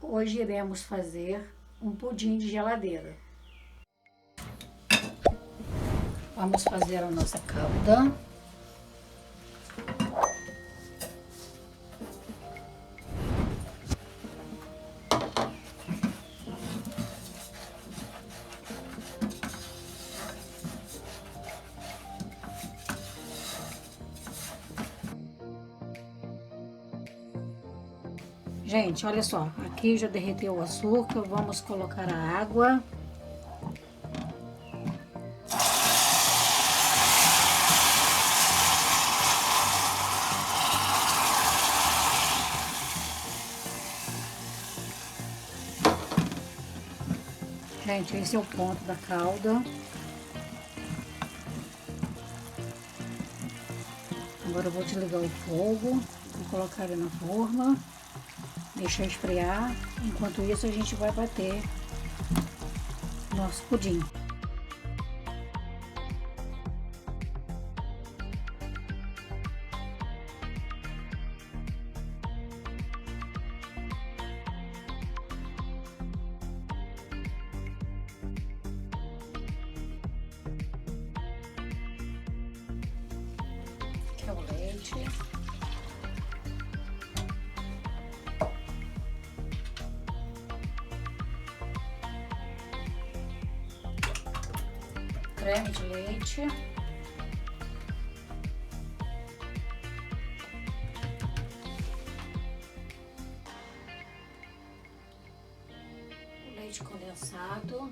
Hoje iremos fazer um pudim de geladeira. Vamos fazer a nossa calda. Gente, olha só, aqui já derreteu o açúcar, vamos colocar a água. Gente, esse é o ponto da calda. Agora eu vou desligar o fogo, vou colocar ele na forma, deixar esfriar. Enquanto isso a gente vai bater nosso pudim. Aqui é o leite. Creme de leite. O leite condensado.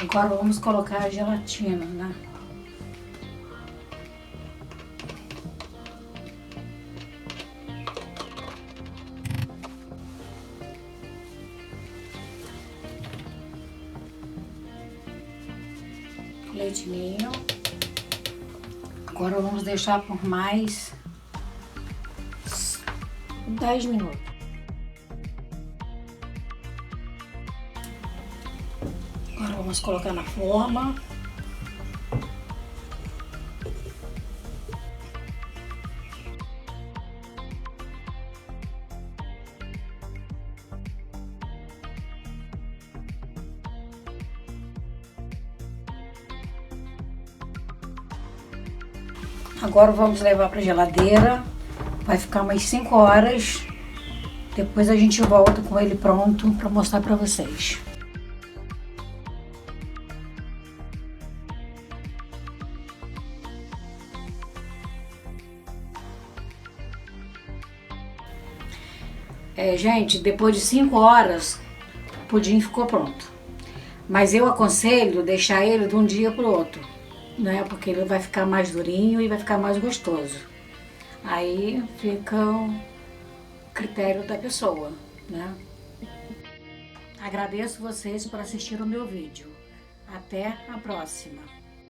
Agora vamos colocar a gelatina, né? Leite ninho. Agora vamos deixar por mais 10 minutos. Agora vamos colocar na forma. Agora vamos levar para a geladeira. Vai ficar umas 5 horas. Depois a gente volta com ele pronto para mostrar para vocês. Gente, depois de 5 horas, o pudim ficou pronto. Mas eu aconselho deixar ele de um dia para o outro, né? Porque ele vai ficar mais durinho e vai ficar mais gostoso. Aí fica o critério da pessoa, né? Agradeço vocês por assistir o meu vídeo. Até a próxima!